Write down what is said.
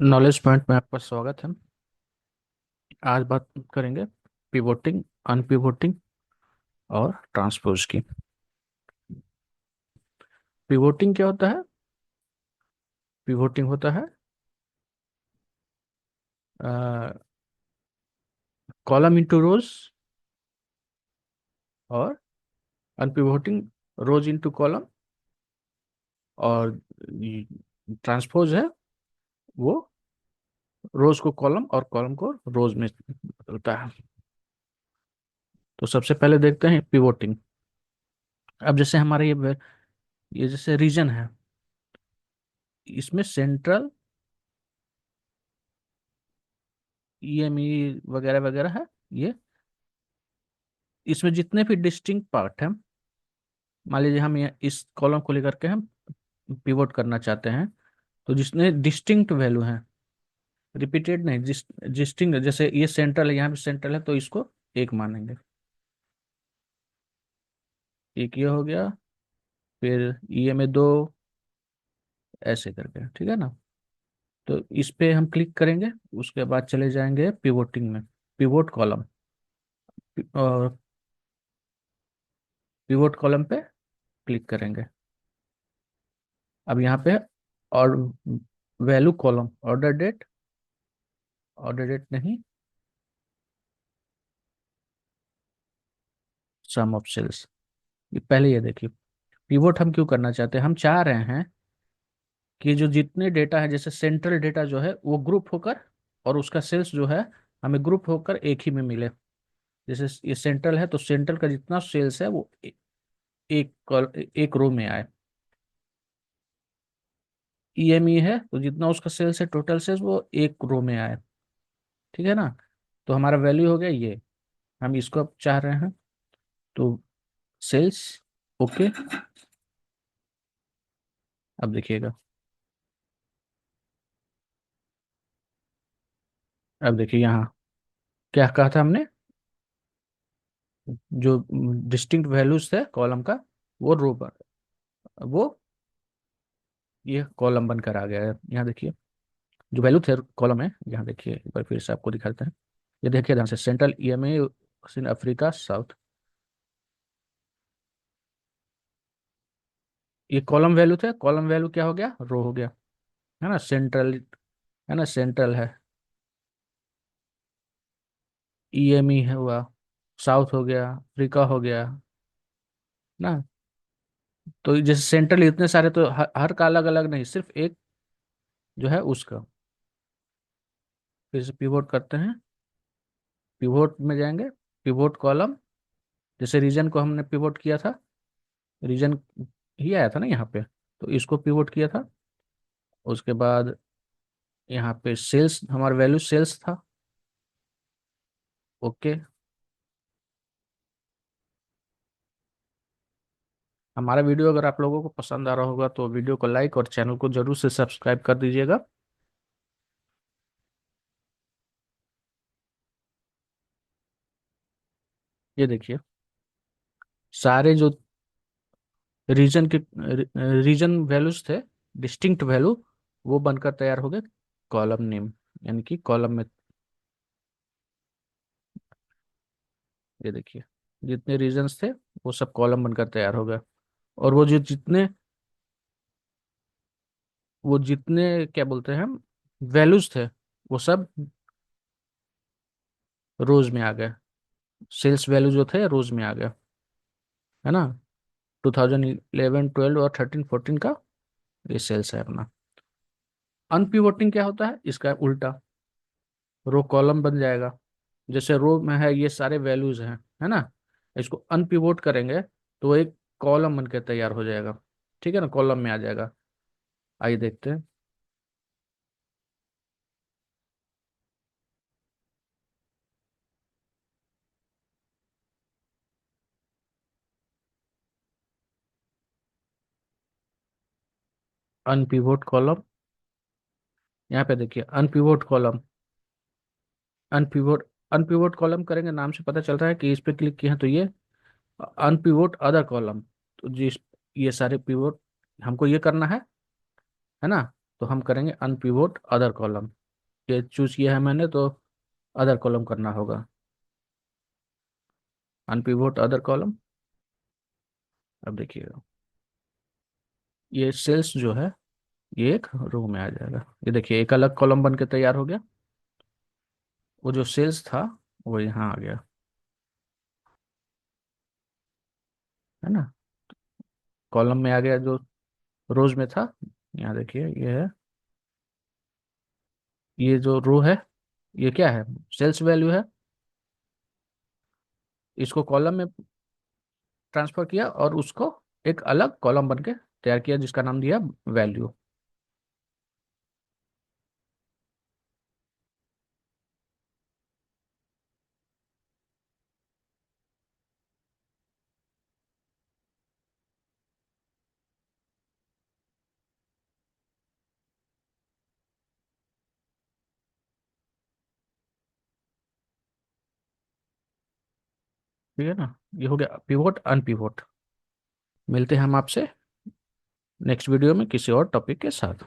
Knowledge point में आपका स्वागत है। आज बात करेंगे पिवोटिंग, अनपिवोटिंग और ट्रांसपोज की। पिवोटिंग क्या होता है? पिवोटिंग होता है कॉलम इंटू रोज, और अनपिवोटिंग रोज इंटू कॉलम, और ट्रांसपोज है वो रोज को कॉलम और कॉलम को रोज में बदलता है। तो सबसे पहले देखते हैं पिवोटिंग। अब जैसे हमारे ये जैसे रीजन है, इसमें सेंट्रल, ईएमई वगैरह वगैरह है। ये इसमें जितने भी डिस्टिंक्ट पार्ट हैं, मान लीजिए हम ये इस कॉलम को लेकर के हम पिवोट करना चाहते हैं, तो जिसने डिस्टिंक्ट वैल्यू है, रिपीटेड नहीं, डिस्टिंक्ट, जैसे ये सेंट्रल है, यहाँ पे सेंट्रल है तो इसको एक मानेंगे। एक ये हो गया, फिर ये में दो, ऐसे करके, ठीक है ना। तो इस पे हम क्लिक करेंगे, उसके बाद चले जाएंगे पिवोटिंग में, पिवोट कॉलम, और पिवोट कॉलम पे क्लिक करेंगे। अब यहाँ पे और value column, order date, order date नहीं, सम ऑफ सेल्स। पहले ये देखिए, पिवोट हम क्यों करना चाहते हैं? हम चाह रहे हैं कि जो जितने डेटा है, जैसे सेंट्रल डेटा जो है वो ग्रुप होकर, और उसका सेल्स जो है हमें ग्रुप होकर एक ही में मिले। जैसे ये सेंट्रल है तो सेंट्रल का जितना सेल्स है वो एक रो में आए। ईएमई है तो जितना उसका सेल्स है, टोटल सेल्स, वो एक रो में आए। ठीक है ना। तो हमारा वैल्यू हो गया ये, हम इसको अब चाह रहे हैं। तो सेल्स, ओके। अब देखिएगा, अब देखिए यहाँ क्या कहा था हमने, जो डिस्टिंक्ट वैल्यूज थे कॉलम का, वो रो पर, वो ये कॉलम बनकर आ गया है। यहाँ देखिए, जो वैल्यू थे कॉलम है, यहाँ देखिए, एक बार फिर से आपको दिखाते हैं। ये देखिए ध्यान से, सेंट्रल, ईएमए, अफ्रीका, साउथ, ये कॉलम वैल्यू थे। कॉलम वैल्यू क्या हो गया? रो हो गया, है ना। सेंट्रल, है ना, सेंट्रल है, ईएमई है हुआ, साउथ हो गया, अफ्रीका हो गया ना। तो जैसे सेंट्रल इतने सारे, तो हर का अलग अलग नहीं, सिर्फ एक जो है उसका। फिर से पिवोट करते हैं, पिवोट में जाएंगे, पिवोट कॉलम, जैसे रीजन को हमने पिवोट किया था, रीजन ही आया था ना यहाँ पे, तो इसको पिवोट किया था। उसके बाद यहाँ पे सेल्स, हमारा वैल्यू सेल्स था, ओके। हमारा वीडियो अगर आप लोगों को पसंद आ रहा होगा तो वीडियो को लाइक और चैनल को जरूर से सब्सक्राइब कर दीजिएगा। ये देखिए, सारे जो रीजन के रीजन वैल्यूज थे, डिस्टिंक्ट वैल्यू, वो बनकर तैयार हो गए कॉलम नेम, यानी कि कॉलम में। ये देखिए, जितने रीजन्स थे वो सब कॉलम बनकर तैयार हो गए, और वो जो जितने, वो जितने क्या बोलते हैं हम, वैल्यूज थे, वो सब रोज में आ गए। सेल्स वैल्यू जो थे रोज में आ गए, है ना। 2011, 12 और 13, 14 का ये सेल्स है अपना। अनपिवोटिंग क्या होता है? इसका उल्टा, रो कॉलम बन जाएगा। जैसे रो में है ये सारे वैल्यूज हैं, है ना, इसको अनपिवोट करेंगे तो वो एक कॉलम बन के तैयार हो जाएगा। ठीक है ना, कॉलम में आ जाएगा। आइए देखते हैं। अनपिवोट कॉलम, यहाँ पे देखिए, अनपिवोट कॉलम, अनपिवोट, अनपिवोट कॉलम करेंगे, नाम से पता चल रहा है कि इस पे क्लिक किए हैं तो ये अनपिवोट अदर कॉलम। तो जिस, ये सारे पिवोट हमको ये करना है ना। तो हम करेंगे अनपिवोट अदर कॉलम। ये चूज किया है मैंने, तो अदर कॉलम करना होगा। अनपिवोट अदर कॉलम। अब देखिएगा, ये सेल्स जो है ये एक रो में आ जाएगा। ये देखिए एक अलग कॉलम बन के तैयार हो गया। वो जो सेल्स था वो यहाँ आ गया, है ना। कॉलम में आ गया जो रोज में था। यहाँ देखिए ये है, ये जो रो है ये क्या है, सेल्स वैल्यू है। इसको कॉलम में ट्रांसफर किया और उसको एक अलग कॉलम बन के तैयार किया जिसका नाम दिया वैल्यू। ठीक है ना, ये हो गया पिवोट अनपिवोट। मिलते हैं हम आपसे नेक्स्ट वीडियो में किसी और टॉपिक के साथ।